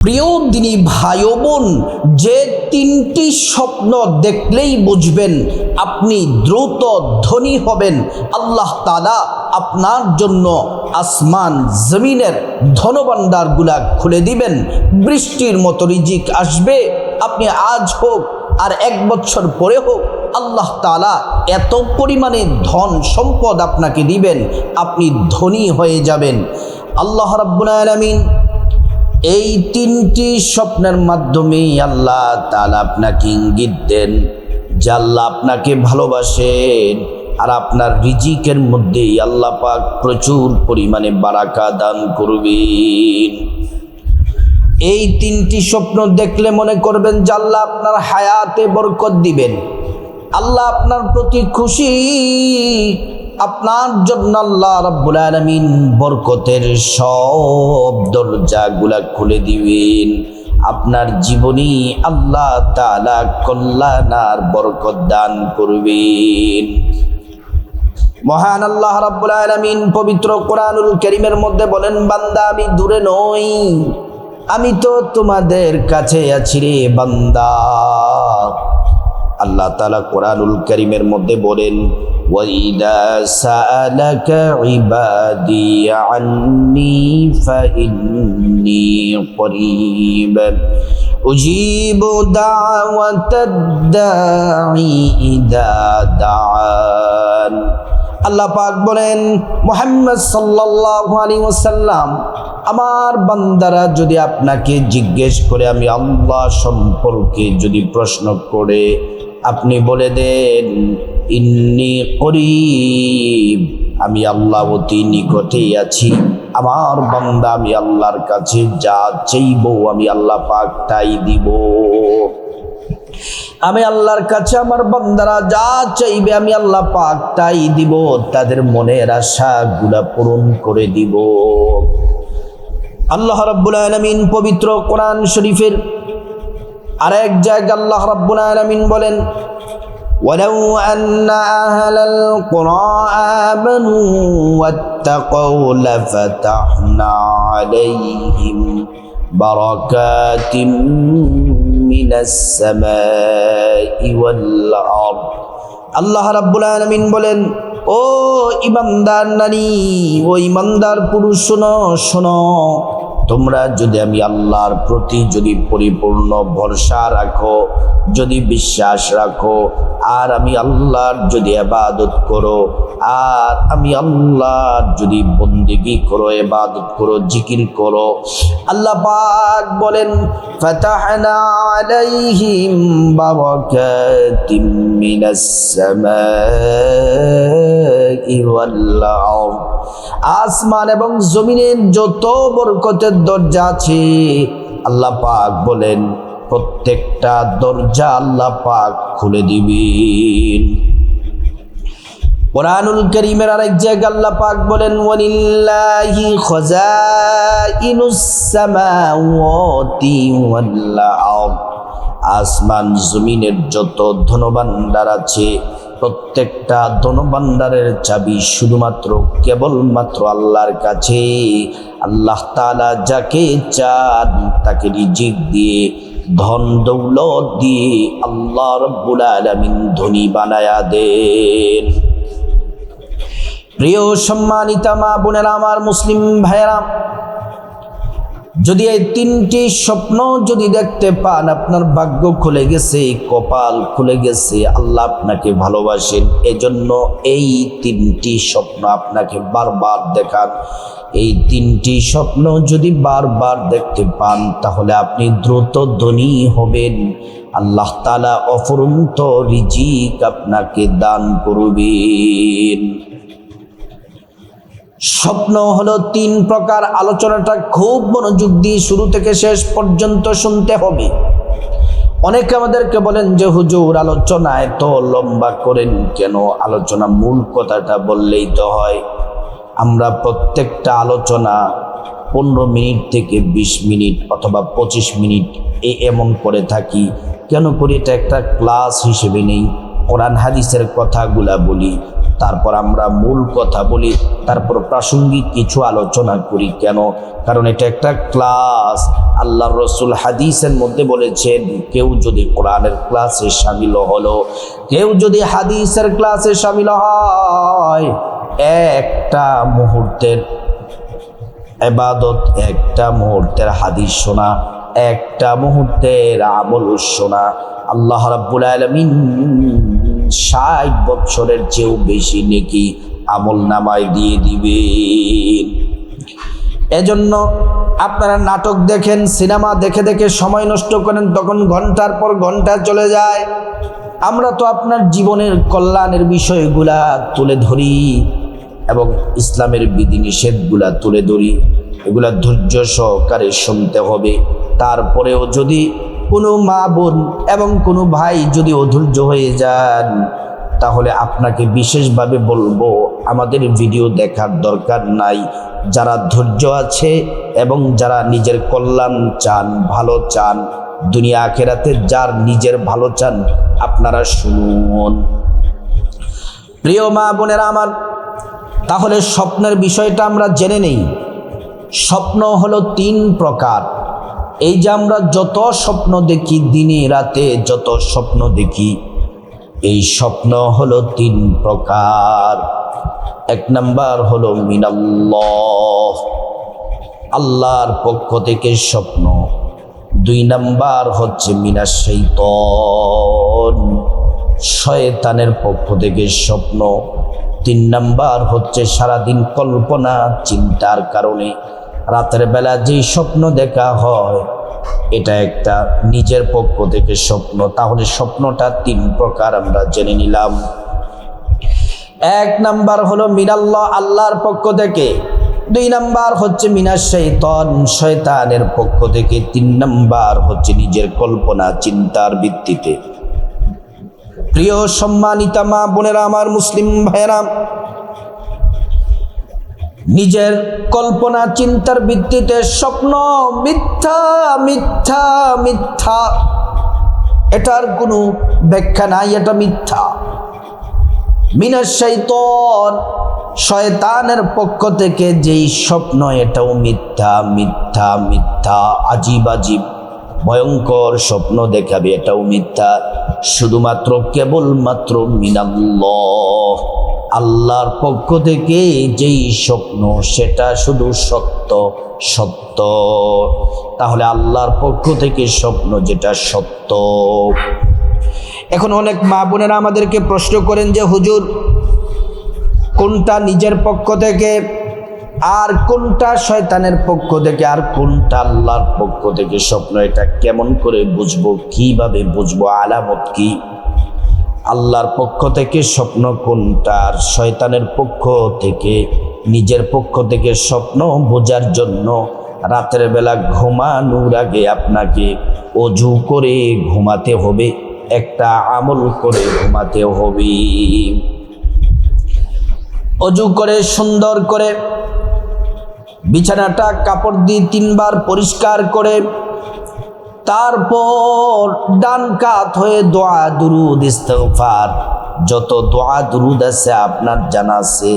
প্রিয় দিনী ভাই ও বোন, যে তিনটি স্বপ্ন দেখলেই বুঝবেন আপনি দ্রুত ধনী হবেন, আল্লাহ তাআলা আপনার জন্য আসমান জমিনের ধনভাণ্ডারগুলা খুলে দিবেন। বৃষ্টির মতো রিজিক আসবে। আপনি আজ হোক আর 1 বছর পরে হোক, আল্লাহ তাআলা এত পরিমাণে ধন সম্পদ আপনাকে দিবেন, আপনি ধনী হয়ে যাবেন। আল্লাহ রাব্বুল আলামিন এই তিনটি স্বপ্নের মাধ্যমেই আল্লাহ তাআলা আপনাকে ইঙ্গিত দেন যে আল্লাহ আপনাকে ভালোবাসেন, আর আপনার রিজিকের মধ্যেই আল্লাহ পাক প্রচুর পরিমাণে বারাকা দান করবেন। এই তিনটি স্বপ্ন দেখলে মনে করবেন যে আল্লাহ আপনার হায়াতে বরকত দিবেন, আল্লাহ আপনার প্রতি খুশি, আপনার জন্য আল্লাহ রাব্বুল আলামিন বরকতের সব দরজাগুলা খুলে দিবেন। আপনার জীবনে আল্লাহ তাআলা কল্যাণ আর বরকত দান করবেন। মহান আল্লাহ রাব্বুল আলামিন পবিত্র কোরআনুল কারীমের মধ্যে বলেন, বান্দা আমি দূরে নই, আমি তো তোমাদের কাছে আছি রে বান্দা। আল্লাহ তাআলা কোরআনুল কারীমের মধ্যে বলেন, وَإِذَا سَأَلَكَ عِبَادِي عَنِّي فَإِنِّي قَرِيبٌ أُجِيبُ دَعْوَةَ الدَّاعِ إِذَا دَعَانِ। আল্লাহ পাক বলেন, মুহাম্মদ সাল্লাল্লাহু আলাইহি ওয়াসাল্লাম, আমার বান্দারা যদি আপনাকে জিজ্ঞেস করে, আমি আল্লাহ সম্পর্কে যদি প্রশ্ন করে, আপনি বলে দেন ইন্নী করিব, আমি আল্লাহ অতি নিকটেই আছি। আমার বান্দা আমি আল্লাহর কাছে যা চাইব আমি আল্লাহ পাক তাই দিব। আমি আল্লাহর কাছে আমার বান্দারা যা চাইবে আমি আল্লাহ পাক তাই দিব, তাদের মনের আশাগুলা পূরণ করে দিব। আল্লাহ রাব্বুল আলামিন পবিত্র কোরআন শরীফের আরেক জায়গায় আল্লাহ রাব্বুল আলামিন বলেন, ওয়ালাউ আন্না আহলাল কুরা আমানু ওয়াত্তাকাউ লাফাতাহনা আলাইহিম বারাকাতিম মিনাস সামাই ওয়াল আরদ। আল্লাহ রাব্বুল আলামিন বলেন, ও ঈমানদার নারী, ও ঈমানদার পুরুষ, শোনো শোনো, তোমরা যদি আমি আল্লাহর প্রতি যদি পরিপূর্ণ ভরসা রাখো, যদি বিশ্বাস রাখো, আর আমি আল্লাহর যদি ইবাদত করো, আর আমি আল্লাহর যদি বন্দেগী করো, ইবাদত করো, জিকির করো, আল্লাহ পাক বলেন ফাতাহনা আলাইহিম বারাকাতিম মিনাস সামাই ওয়াল আরদ। আসমান এবং জমিনের যত বরকতের দরজা আছে আল্লাহ পাক বলেন প্রত্যেকটা দরজা আল্লাহ পাক খুলে দিবেন। কোরআনুল কারীমের আরেক জায়গায় আল্লাহ পাক বলেন, ওয়ালিল্লাহি খাযাইনুস সামাওয়াতি ওয়াল আরদ। আসমান জমিনের যত ধনভাণ্ডার আছে প্রত্যেকটা ধনভাণ্ডারের চাবি শুধুমাত্র কেবলমাত্র আল্লাহর কাছে। আল্লাহ তাআলা যাকে চান তাকে রিজিক দিয়ে, ধন দৌলত দিয়ে আল্লাহ রাব্বুল আলামিন ধনী বানায়া দেন। প্রিয় সম্মানিতা মা বোনেরা, আমার মুসলিম ভাইয়েরা, যদি এই তিনটি স্বপ্ন যদি দেখতে পান, আপনার ভাগ্য খুলে গেছে, কপাল খুলে গেছে, আল্লাহ আপনাকে ভালোবাসেন। এজন্য এই তিনটি স্বপ্ন আপনাকে বারবার দেখান। এই তিনটি স্বপ্ন যদি বারবার দেখতে পান তাহলে আপনি দ্রুত ধনী হবেন, আল্লাহ তাআলা অফুরন্ত রিজিক আপনাকে দান করবেন। স্বপ্ন হলো 3 প্রকার। আলোচনাটা খুব মনোযোগ দিয়ে শুরু থেকে শেষ পর্যন্ত শুনতে হবে। অনেকে আমাদেরকে বলেন যে হুজুর আলোচনা এত লম্বা করেন কেন, আলোচনা মূল কথাটা বললেই তো হয়। আমরা প্রত্যেকটা আলোচনা 15 মিনিট থেকে 20 মিনিট অথবা 25 মিনিট এমন করে থাকি। কেন করি? এটা একটা ক্লাস হিসেবে নেই, কোরআন হাদিসের কথাগুলা বলি, তারপর আমরা মূল কথা বলি, তারপর প্রাসঙ্গিক কিছু আলোচনা করি। কেন? কারণ এটা একটা ক্লাস। আল্লাহর রসুল হাদিসের মধ্যে বলেছেন, কেউ যদি কোরআনের ক্লাসে শামিল হলো, কেউ যদি হাদিসের ক্লাসে শামিল হয়, একটা মুহূর্তের ইবাদত, একটা মুহূর্তের হাদিস শোনা, একটা মুহূর্তের আমল শোনা, আল্লাহ রাব্বুল আলামিন 60 বছরের চেয়েও বেশি নেকি আমল নামায় দিয়ে দিবেন। এজন্য আপনারা নাটক দেখেন, সিনেমা দেখে দেখে সময় নষ্ট করেন, তখন ঘন্টার পর ঘন্টা চলে যায়। আমরা তো আপনার জীবনের কল্যাণের বিষয়গুলা তুলে ধরি এবং ইসলামের বিধিনিষেধগুলা তুলে ধরি। এগুলা ধৈর্য সহকারে শুনতে হবে। তারপরেও যদি কোনো মা বোন এবং কোনো ভাই যদি অধৈর্য হয়ে যান, তাহলে আপনাকে বিশেষভাবে বলবো, আমাদের ভিডিও দেখার দরকার নাই। যারা ধৈর্য আছে এবং যারা নিজের কল্যাণ চান, ভালো চান, দুনিয়া আখিরাতে যার নিজের ভালো চান, আপনারা শুনুন। প্রিয় মা বোনেরা আমার, তাহলে স্বপ্নের বিষয়টা আমরা জেনে নেই। স্বপ্ন হলো 3 প্রকার। এই যে আমরা যত স্বপ্ন দেখি, দিনে রাতে যত স্বপ্ন দেখি, এই স্বপ্ন হলো 3 প্রকার। 1 নাম্বার হলো মিনাল্লাহ, আল্লাহর পক্ষ থেকে স্বপ্ন। 2 নাম্বার হচ্ছে মিনাশ শাইতান, শয়তানের পক্ষ থেকে স্বপ্ন। 3 নাম্বার হচ্ছে সারাদিন কল্পনা চিন্তার কারণে রাতের বেলা যে স্বপ্ন দেখা হয়, এটা একটা নিজের পক্ষ থেকে স্বপ্ন। তাহলে স্বপ্নটা 3 প্রকার আমরা জেনে নিলাম। 1 নাম্বার হলো মিনাল্লাহ, আল্লাহর পক্ষ থেকে। 2 নাম্বার হচ্ছে মিনাশ শাইতান, শয়তানের পক্ষ থেকে। 3 নাম্বার হচ্ছে নিজের কল্পনা চিন্তার ভিত্তিতে। প্রিয় সম্মানিতা মা বোনেরা আমার, মুসলিম ভাইয়েরা, নিজের কল্পনা চিন্তার ভিত্তিতে স্বপ্ন মিথ্যা মিথ্যা মিথ্যা, এটার কোনো ব্যাখ্যা নাই, এটা মিথ্যা। মিনাশ শাইতান, শয়তানের পক্ষ থেকে যেই স্বপ্ন, এটাও মিথ্যা মিথ্যা মিথ্যা। আজীব আজীব ভয়ঙ্কর স্বপ্ন দেখাবে, এটাও মিথ্যা। শুধুমাত্র কেবলমাত্র মিনাল্লাহ, আল্লাহর পক্ষ থেকে যেই স্বপ্ন, সেটা শুধু সত্য সত্য। তাহলে আল্লাহর পক্ষ থেকে স্বপ্ন যেটা সত্য। এখন অনেক মা বোনেরা আমাদেরকে প্রশ্ন করেন যে, হুজুর, কোনটা নিজের পক্ষ থেকে, আর কোনটা শয়তানের পক্ষ থেকে, আর কোনটা আল্লাহর পক্ষ থেকে স্বপ্ন? এটা কেমন করে বুঝবো, কিভাবে বুঝবো, আলামত কি? আল্লাহর পক্ষ থেকে স্বপ্ন কোনটা, আর শয়তানের পক্ষ থেকে, নিজের পক্ষ থেকে স্বপ্ন বোঝার জন্য রাতের বেলা ঘুমানোর আগে আপনাকে অজু করে ঘুমাতে হবে, একটা আমল করে ঘুমাতে হবে। অজু করে সুন্দর করে বিছানাটা কাপড় দিয়ে 3 বার পরিষ্কার করে, তারপর ডান কাত হয়ে দোয়া দুরুদ ইস্তিগফার, যত দোয়া দুরুদ আছে আপনার জানা আছে,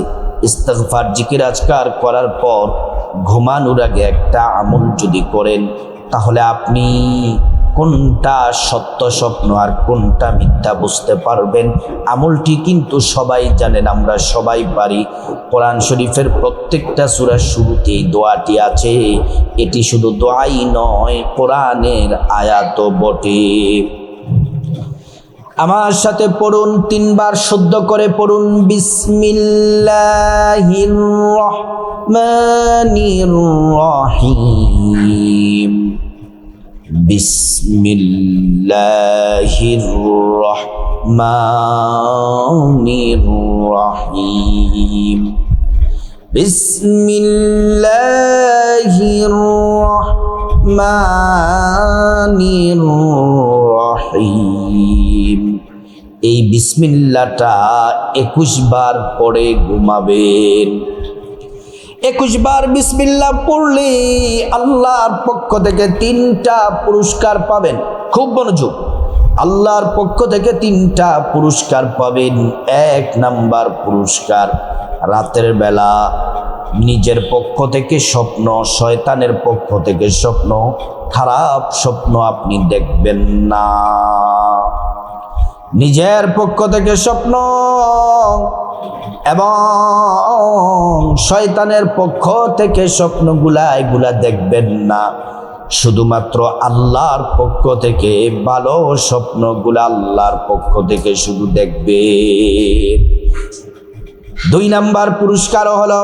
ইস্তিগফার জিকির আজকার করার পর ঘুমানোর আগে একটা আমল যদি করেন, তাহলে আপনি কোনটা সত্য স্বপ্ন আর কোনটা মিথ্যা বুঝতে পারবেন। আমলটি কিন্তু সবাই জানেন, আমরা সবাই পারি। কোরআন শরীফের প্রত্যেকটা সূরার শুরুতেই দোয়াটি আছে। এটি শুধু দোয়াই নয়, কোরআনের আয়াতও বটে। আমার সাথে পড়ুন, 3 বার শুদ্ধ করে পড়ুন। বিসমিল্লাহির রহমানির রহিম। বিসমিল্লাহির রহমানির রহিম। বিসমিল্লাহির রহমানির রহিম। এই বিসমিল্লাহটা 21 বার পড়ে ঘুমাবেন। 21 বার বিসমিল্লাহ পড়লে আল্লাহর পক্ষ থেকে 3টা পুরস্কার পাবেন। খুব মনোযোগ। আল্লাহর পক্ষ থেকে 3টা পুরস্কার পাবেন। 1 নাম্বার পুরস্কার, রাতের বেলা নিজের পক্ষ থেকে স্বপ্ন, শয়তানের পক্ষ থেকে স্বপ্ন, খারাপ স্বপ্ন আপনি দেখবেন না। নিজের পক্ষ থেকে স্বপ্ন এবং শয়তানের পক্ষ থেকে স্বপ্নগুলা এগুলা দেখবেন না। শুধুমাত্র আল্লাহর পক্ষ থেকে ভালো স্বপ্নগুলা আল্লাহর পক্ষ থেকে শুধু দেখবে। 2 নাম্বার পুরস্কার হলো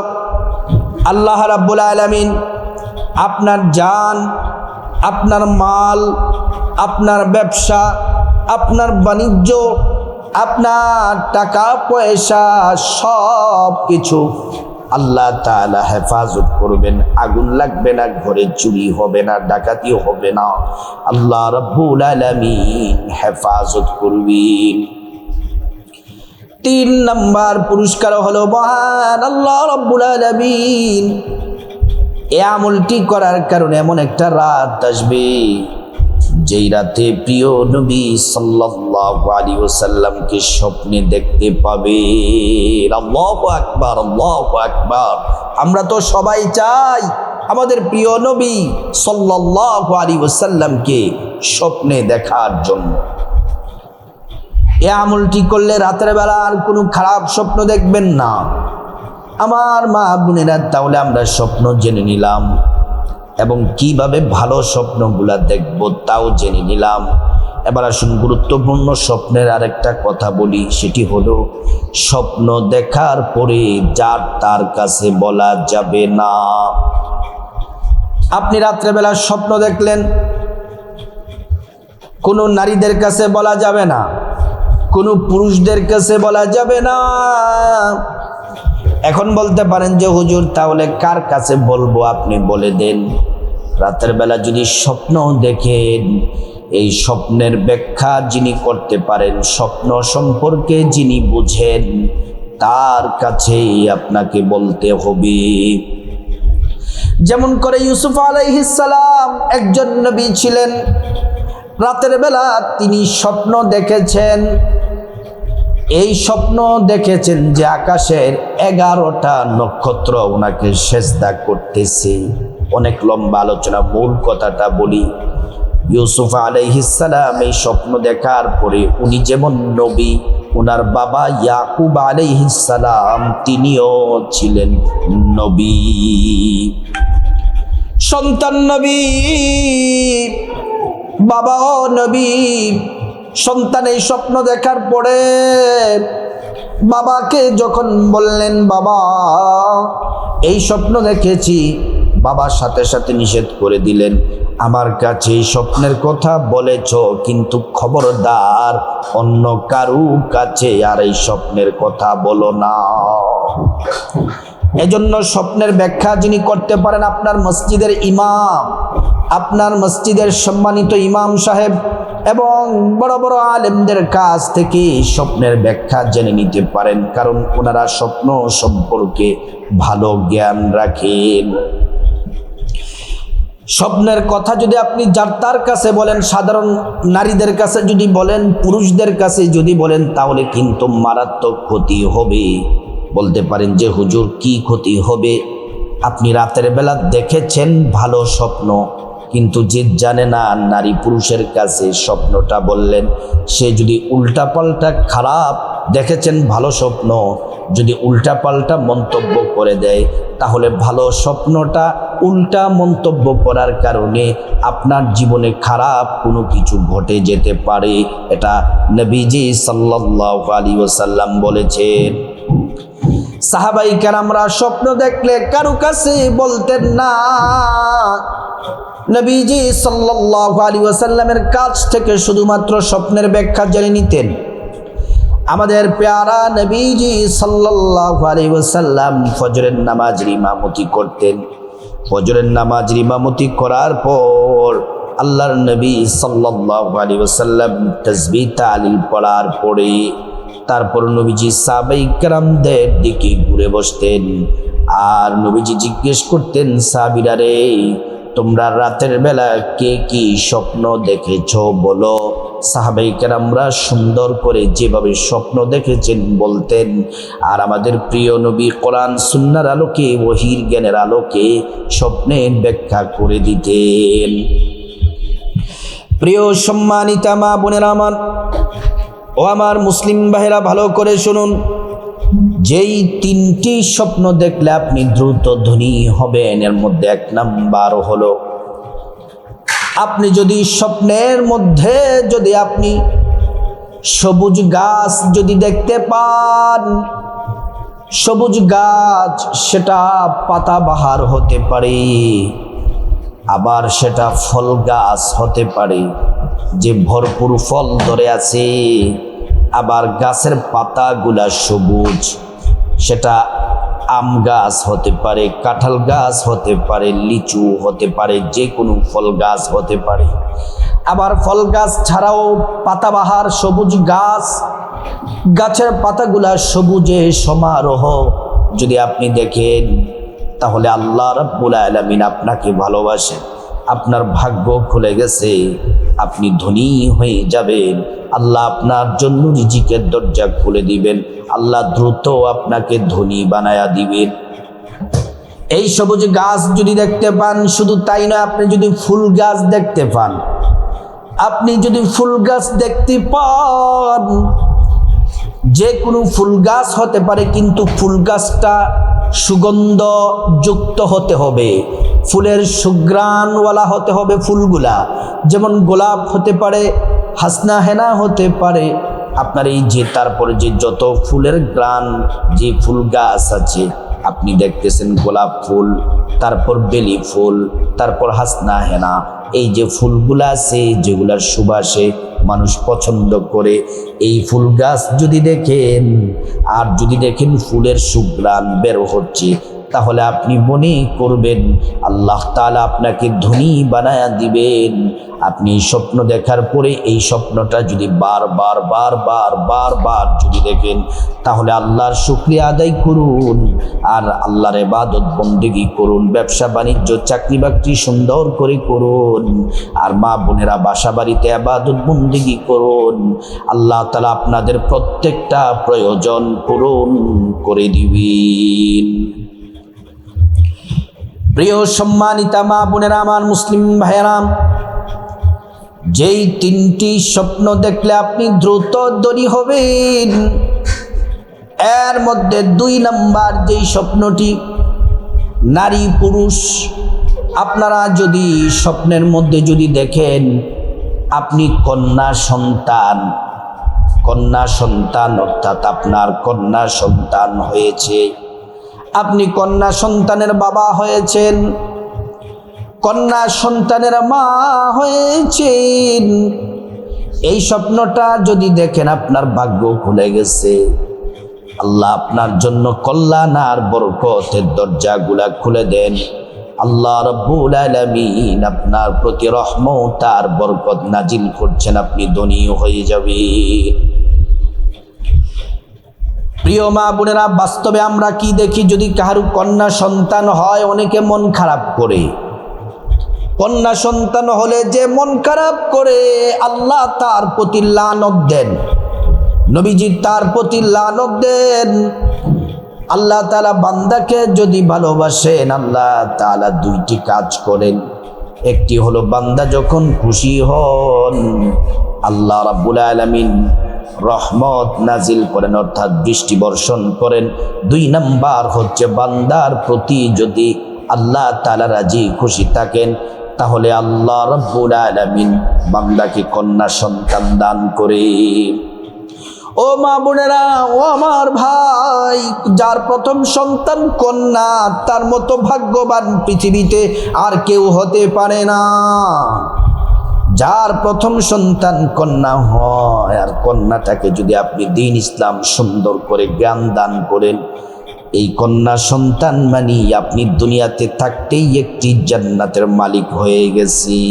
আল্লাহ রাব্বুল আলামিন আপনার জান, আপনার মাল, আপনার ব্যবসা, আপনার বাণিজ্য, আপনার টাকা পয়সা সব কিছু আল্লাহ তাআলা হেফাজত করবেন। আগুন লাগবে না, ঘরে চুরি হবে না, ডাকাতি হবে না, আল্লাহ রাব্বুল আলামিন হেফাজত করবেন। 3 নাম্বার পুরস্কার হলো মহান আল্লাহ রাব্বুল আলামিন এই আমলটি করার কারণে এমন একটা রাত আসবে যেই রাতে প্রিয় নবী সাল্লাল্লাহু আলাইহি ওয়াসাল্লামকে স্বপ্নে দেখতে পাবে। আল্লাহু আকবার, আল্লাহু আকবার। আমরা তো সবাই চাই আমাদের প্রিয় নবী সাল্লাল্লাহু আলাইহি ওয়াসাল্লামকে স্বপ্নে দেখার জন্য। এই আমলটি করলে রাতের বেলা আর কোনো খারাপ স্বপ্ন দেখবেন না আমার মা বোনেরা। তাহলে আমরা স্বপ্ন জেনে নিলাম এবং কিভাবে ভালো স্বপ্নগুলা দেখব তাও জেনে নিলাম। এবার আসুন গুরুত্বপূর্ণ স্বপ্নের আরেকটা কথা বলি, সেটি হলো স্বপ্ন দেখার পরে যার তার কাছে বলা যাবে না। আপনি রাত্রেবেলা স্বপ্ন দেখলেন, কোনো নারীদের কাছে বলা যাবে না, কোনো পুরুষদের কাছে বলা যাবে না। এখন বলতে পারেন যে হুজুর তাহলে কার কাছে বলবো, আপনি বলে দেন। রাতের বেলা যদি স্বপ্ন দেখেন, এই স্বপ্নের ব্যাখ্যা যিনি করতে পারেন, স্বপ্ন সম্পর্কে যিনি বুঝেন, তার কাছেই আপনাকে বলতে হবে। যেমন করে ইউসুফ আলাইহিস সালাম একজন নবী ছিলেন, রাতের বেলা তিনি স্বপ্ন দেখেছেন। এই স্বপ্ন দেখেছেন যে আকাশের 11টা নক্ষত্র ওনাকে সেজদা করতেছে। অনেক লম্বা আলোচনা, মূল কথাটা বলি। ইউসুফ আলাইহিস সালাম এই স্বপ্ন দেখার পরে উনি যেমন নবী, ওনার বাবা ইয়াকুব আলাইহিস সালাম তিনিও ছিলেন নবী, সন্তান নবী, বাবাও নবী। সন্তান এই স্বপ্ন দেখার পরে বাবাকে যখন বললেন, বাবা এই স্বপ্ন দেখেছি, বাবার সাথে সাথে নিষেধ করে দিলেন, আমার কাছে এই স্বপ্নের কথা বলেছ, কিন্তু খবরদার অন্য কারু কাছে আর এই স্বপ্নের কথা বলো না। এজন্য স্বপ্নের ব্যাখ্যা যিনি করতে পারেন, আপনার মসজিদের ইমাম, আপনার মসজিদের সম্মানিত ইমাম সাহেব এবং বড় বড় আলেমদের কাছ থেকে স্বপ্নের ব্যাখ্যা জেনে নিতে পারেন, কারণ ওনারা স্বপ্ন সম্পর্কে ভালো জ্ঞান রাখেন। স্বপ্নের কথা যদি আপনি যার তার কাছে বলেন, সাধারণ নারীদের কাছে যদি বলেন, পুরুষদের কাছে যদি বলেন, তাহলে কিন্তু মারাত্মক ক্ষতি হবে। বলতে পারেন যে হুজুর কি ক্ষতি হবে? আপনি রাতের বেলা দেখেছেন ভালো স্বপ্ন, কিন্তু যে জানে না নারী পুরুষের কাছে স্বপ্নটা বললেন, সে যদি উল্টাপাল্টা খারাপ দেখেছেন ভালো স্বপ্ন, যদি উল্টাপাল্টা মন্তব্য করে দেয়, তাহলে ভালো স্বপ্নটা উল্টা মন্তব্য করার কারণে আপনার জীবনে খারাপ কোনো কিছু ঘটে যেতে পারে। এটা নবীজি সাল্লাল্লাহু আলাইহি ওয়াসাল্লাম বলেছেন। সাহাবাই কেরামরা স্বপ্ন দেখলে কারো কাছে বলতেন না, নবীজি সাল্লাল্লাহু আলাইহি ওয়াসাল্লামের কাছ থেকে শুধুমাত্র স্বপ্নের ব্যাখ্যা জেনে নিতেন। আমাদের প্যারা নবীজি সাল্লাল্লাহু আলাইহি ওয়াসাল্লাম ফজরের নামাজের ইমামতি করতেন। ফজরের নামাজের ইমামতি করার পর আল্লাহর নবী সাল্লাল্লাহু আলাইহি ওয়াসাল্লাম তাসবিহ তাহলিল পড়ার পরে তারপর নবীজি সাহাবায়ে কেরামদের দিকে ঘুরে বসতেন আর নবীজি জিজ্ঞেস করতেন, সাহাবীরা রে, তোমরা রাতের বেলা কে কি স্বপ্ন দেখেছো বলো। সাহাবায়ে কেরামরা সুন্দর করে যেভাবে স্বপ্ন দেখেছেন বলতেন, আর আমাদের প্রিয় নবী কোরআন সুন্নাহর আলোকে, ওহীর জ্ঞানের আলোকে স্বপ্নের ব্যাখ্যা করে দিতেন। প্রিয় সম্মানিতা মা বোনেরা আমার ও আমার মুসলিম ভাইরা, ভালো করে শুনুন। যেই 3টি স্বপ্ন দেখলে আপনি দ্রুত ধনী হবেন, এর মধ্যে 1 নাম্বার হলো, আপনি যদি স্বপ্নের মধ্যে যদি আপনি সবুজ গাছ যদি দেখতে পান, সবুজ গাছ সেটা পাতাবাহার হতে পারে, আবার সেটা ফল গাছ হতে পারে যে ভরপুর ফল ধরে আছে, আবার গাছের পাতাগুলা সবুজ, সেটা আম গাছ হতে পারে, কাঁঠাল গাছ হতে পারে, লিচু হতে পারে, যে কোনো ফল গাছ হতে পারে। আবার ফল গাছ ছাড়াও পাতাবাহার সবুজ গাছ, গাছের পাতাগুলা সবুজে সমারোহ যদি আপনি দেখেন, তাহলে আল্লাহ রাব্বুল আলামিন আপনাকে ভালোবাসেন, আপনার ভাগ্য খুলে গেছে, আপনি ধনী হয়ে যাবেন। আল্লাহ আপনার জন্য রিজিকের দরজা খুলে দিবেন, আল্লাহ দ্রুত আপনাকে ধনী বানায়া দিবেন। এই সবুজ গাছ যদি দেখতে পান, শুধু তাই নয়, আপনি যদি ফুল গাছ দেখতে পান, আপনি যদি ফুল গাছ দেখতে পান, যে কোনো ফুল গাছ হতে পারে, কিন্তু ফুল গাছটা সুগন্ধযুক্ত হতে হবে, ফুলের সুঘ্রাণওয়ালা হতে হবে ফুলগুলা, যেমন গোলাপ হতে পারে, হাসনা হেনা হতে পারে, আপনার এই যে তারপরে যে যত ফুলের গ্রান যে ফুল গাছ আছে, আপনি দেখতেছেন গোলাপ ফুল, তারপর বেলি ফুল, তারপর হাসনা হেনা, এই যে ফুলগুলা আছে যেগুলার সুবাসে মানুষ পছন্দ করে, এই ফুল গাছ যদি দেখেন আর যদি দেখেন ফুলের সুঘ্রাণ বের হচ্ছে, তাহলে আপনি মনে করবেন আল্লাহ তাআলা আপনাকে ধনী বানায়া দিবেন। আপনি স্বপ্ন দেখার পরে এই স্বপ্নটা যদি বারবার যদি দেখেন, তাহলে আল্লাহর শুকরিয়া আদায় করুন আর আল্লাহর ইবাদত বন্দেগী করুন, ব্যবসা বাণিজ্য চাকরি বাকরি সুন্দর করে করুন, আর মা বোনেরা বাসা বাড়িতে ইবাদত বন্দেগী করুন। আল্লাহ তাআলা আপনাদের প্রত্যেকটা প্রয়োজন পূরণ করে দিবেন। প্রিয় সম্মানিতা মা বোনেরা আমার, মুসলিম ভাইয়েরা, যেই 3টি স্বপ্ন দেখলে আপনি দ্রুত ধনী হবেন, এর মধ্যে 2 নাম্বার যেই স্বপ্নটি, নারী পুরুষ, আপনারা যদি স্বপ্নের মধ্যে যদি দেখেন আপনি কন্যা সন্তান অর্থাৎ আপনার কন্যা সন্তান হয়েছে, আপনি কন্যা সন্তানের বাবা হয়েছেন, কন্যা সন্তানের মা হয়েছেন, এই স্বপ্নটা যদি দেখেন আপনার ভাগ্য খুলে গেছে, আল্লাহ আপনার জন্য কল্যাণ আর বরকতের দরজাগুলা খুলে দেন। আল্লাহ রাব্বুল আলামিন আপনার প্রতি রহমত আর বরকত নাজিল করছেন, আপনি ধনী হয়ে যাবেন। প্রিয় মা বোনেরা, বাস্তবে আমরা কি দেখি, যদি কারো কন্যা সন্তান হয় অনেকে মন খারাপ করে, কন্যা সন্তান হলে যে মন খারাপ করে আল্লাহ তার প্রতি লানত দেন, নবীজি তার প্রতি লানত দেন। আল্লাহ তাআলা বান্দাকে যদি ভালোবাসেন, আল্লাহ তাআলা 2টি কাজ করেন। একটি হলো বান্দা যখন খুশি হন আল্লাহ রাব্বুল আলামিন রহমত নাজিল করেন অর্থাৎ বৃষ্টি বর্ষণ করেন। 2 নাম্বার হচ্ছে বান্দার প্রতি যদি আল্লাহ তাআলা রাজি খুশি থাকেন, তাহলে আল্লাহ রাব্বুল আলামিন বান্দাকে কন্যা সন্তান দান করে। ও মা বোনেরা, ও আমার ভাই, যার প্রথম সন্তান কন্যা, তার মতো ভাগ্যবান পৃথিবীতে আর কেউ হতে পারে না। যার প্রথম সন্তান কন্যা হয়, আর কন্যাটাকে যদি আপনি দ্বীন ইসলাম সুন্দর করে জ্ঞান দান করেন, এই কন্যা সন্তান মানে আপনি দুনিয়াতে থাকতেই একটি জান্নাতের মালিক হয়ে গেছি।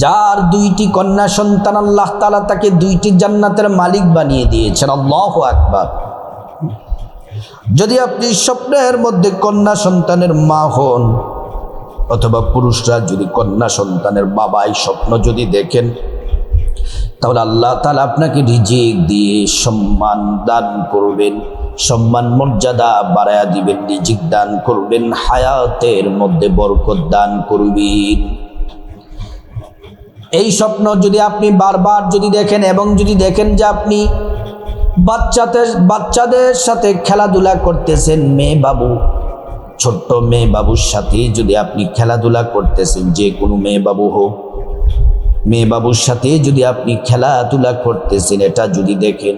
যার 2টি কন্যা সন্তান, আল্লাহ তাআলা তাকে 2টি জান্নাতের মালিক বানিয়ে দিয়েছেন। আল্লাহু আকবার। যদি আপনি স্বপ্নের মধ্যে কন্যা সন্তানের মা হন, অথবা পুরুষরা যদি কন্যা সন্তানের বাবা এই স্বপ্ন যদি দেখেন, তাহলে আল্লাহ তাআলা আপনাকে রিজিক দিয়ে সম্মান দান করবেন, সম্মান মর্যাদা বাড়ায়া দিবেন, রিজিক দান করবেন, হায়াতের মধ্যে বরকত দান করবেন। এই স্বপ্ন যদি আপনি বারবার যদি দেখেন এবং যদি দেখেন যে আপনি বাচ্চাদের সাথে খেলাধুলা করতেছেন, মেয়ে বাবু, ছোট্ট মেয়ে বাবুর সাথে যদি আপনি খেলাধুলা করতেছেন, যে কোনো মেয়ে বাবু হোক, মেয়ে বাবুর সাথে যদি আপনি খেলাধুলা করতেছেন, এটা যদি দেখেন,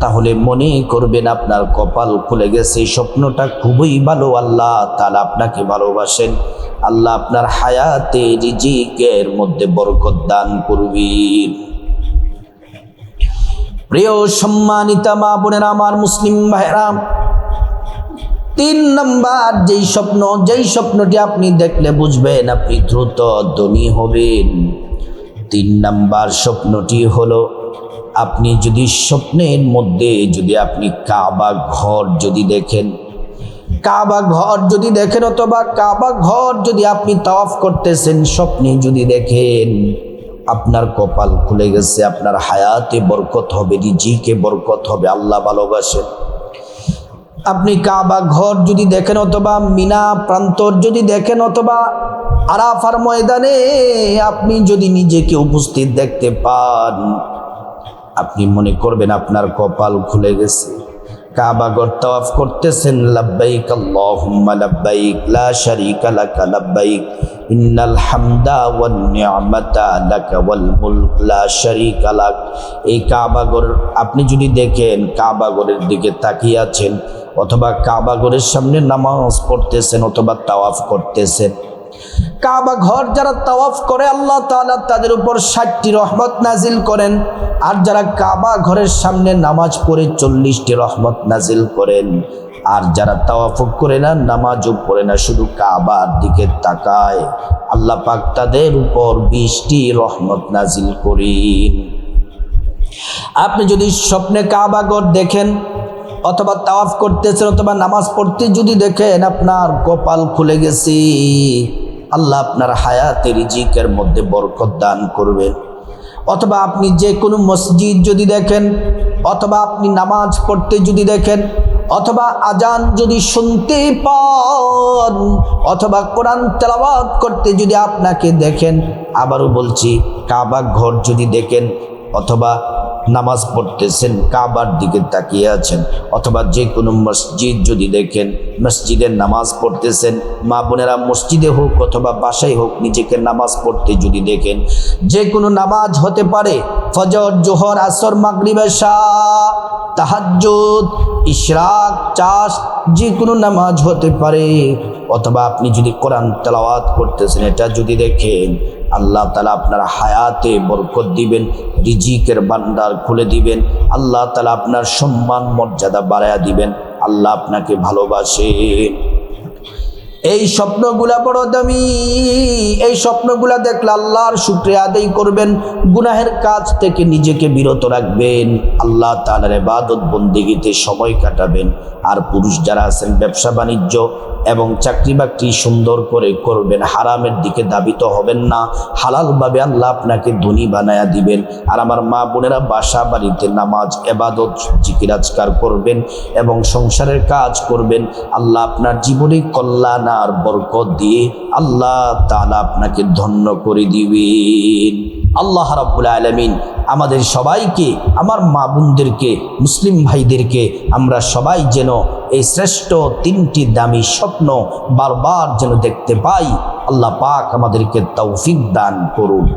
তাহলে মনে করবেন আপনার কপাল খুলে গেছে। স্বপ্নটা খুবই ভালো, আল্লাহ তাআলা আপনাকে ভালোবাসেন, আল্লাহ আপনার হায়াতে রিজিকের মধ্যে বরকত দান করবেন। প্রিয় সম্মানিতা মা বোনেরা, আমার মুসলিম ভাইরা, 3 নাম্বার যেই স্বপ্নটি আপনি দেখলে বুঝবেন আপনি দ্রুত ধনী হবেন। 3 নাম্বার স্বপ্নটি হলো, আপনি যদি স্বপ্নের মধ্যে যদি আপনি কাবা ঘর যদি দেখেন, কাবা ঘর যদি দেখেন, অথবা কাবা ঘর যদি আপনি তাওয়াফ করতেছেন, স্বপ্নে যদি দেখেন, আপনার কপাল খুলে গেছে, আপনার হায়াতে বরকত হবে, রিজিকে বরকত হবে, আল্লাহ ভালোবাসেন। আপনি কাবা ঘর যদি দেখেন, অথবা মিনা প্রান্তর যদি দেখেন, অথবা আরাফার ময়দানে আপনি যদি নিজেকে উপস্থিত দেখতে পান, আপনি মনে করবেন আপনার কপাল খুলে গেছে। কাবা ঘর তাওয়াফ করতেছেন, লাব্বাইক আল্লাহুম্মা লাব্বাইক লা শারীকা লাকা লাব্বাইক ইন্নাল হামদা ওয়ান নি'মাতা লাকা ওয়াল মুলক লা শারীকা লাক। এই কাবা ঘর আপনি যদি দেখেন, কাবা ঘরের দিকে তাকিয়ে আছেন, অথবা কাবা ঘরের সামনে নামাজ পড়তেছেন, অথবা তাওয়াফ করতেছেন, কাবা ঘর যারা তাওয়াফ করে আল্লাহ তাআলা তাদের উপর 60টি রহমত নাজিল করেন, আর যারা কাবা ঘরের সামনে নামাজ পড়ে 40টি রহমত নাজিল করেন, আর যারা তাওয়াফ করে না, নামাজও পড়ে না, শুধু কাবার দিকে তাকায়, আল্লাহ পাক তাদের উপর 20টি রহমত নাজিল করেন। আপনি যদি স্বপ্নে কাবা ঘর দেখেন, অথবা তাওয়াফ করতেছেন, অথবা নামাজ পড়তে যদি দেখেন, আপনার কপাল খুলে গেছে, আল্লাহ আপনার হায়াতে রিজিকের মধ্যে বরকত দান করবেন। অথবা আপনি যে কোনো মসজিদ যদি দেখেন, অথবা আপনি নামাজ পড়তে যদি দেখেন, অথবা আজান যদি শুনতে পান, অথবা কোরআন তেলাওয়াত করতে যদি আপনাকে দেখেন, আবারও বলছি, কাবা ঘর যদি দেখেন, অথবা নামাজ পড়তেছেন, কাবার দিকে তাকিয়ে আছেন, অথবা যে কোনো মসজিদ যদি দেখেন, মসজিদের নামাজ পড়তেছেন, মা বোনেরা মসজিদে হোক অথবা বাসায় হোক, নিজেকে নামাজ পড়তে যদি দেখেন, যে কোনো নামাজ হতে পারে, ফজর, জোহর, আসর, মাগরিব, এশা, তাহাজ্জুদ, ইশরাক, চাষ, যে কোনো নামাজ হতে পারে, অথবা আপনি যদি কোরআন তেলাওয়াত করতেছেন, এটা যদি দেখেন, আল্লাহ তাআলা আপনার হায়াতে বরকত দিবেন, রিজিকের ভান্ডার খুলে দিবেন, আল্লাহ তাআলা আপনার সম্মান মর্যাদা বাড়ায়া দিবেন, আল্লাহ আপনাকে ভালোবাসেন। এই স্বপ্নগুলা বড় দামি, এই স্বপ্নগুলা দেখলে আল্লাহর শুকরিয়া আদায় করবেন, গুনাহের কাজ থেকে নিজেকে বিরত রাখবেন, আল্লাহ তাআলার ইবাদত বন্দেগীতে সময় কাটাবেন। আর পুরুষ যারা আছেন, ব্যবসা বাণিজ্য এবং চাকরি বাকরি সুন্দর করে করবেন, হারামের দিকে ধাবিত হবেন না, হালালভাবে আল্লাহ আপনাকে ধনী বানায়া দিবেন। আর আমার মা বোনেরা বাসা বাড়িতে নামাজ, ইবাদত, জিকির আজকার করবেন এবং সংসারের কাজ করবেন, আল্লাহ আপনার জীবনে কল্যাণ আর বরকত দিয়ে আল্লাহ তাআলা আপনাকে ধন্য করে দিবেন। আল্লাহ রাব্বুল আলামিন আমাদের সবাইকে, আমার মা বোনদেরকে, মুসলিম ভাইদেরকে, আমরা সবাই যেন এই শ্রেষ্ঠ 3টি দামি স্বপ্ন বারবার যেন দেখতে পাই, আল্লাহ পাক আমাদেরকে তৌফিক দান করুন।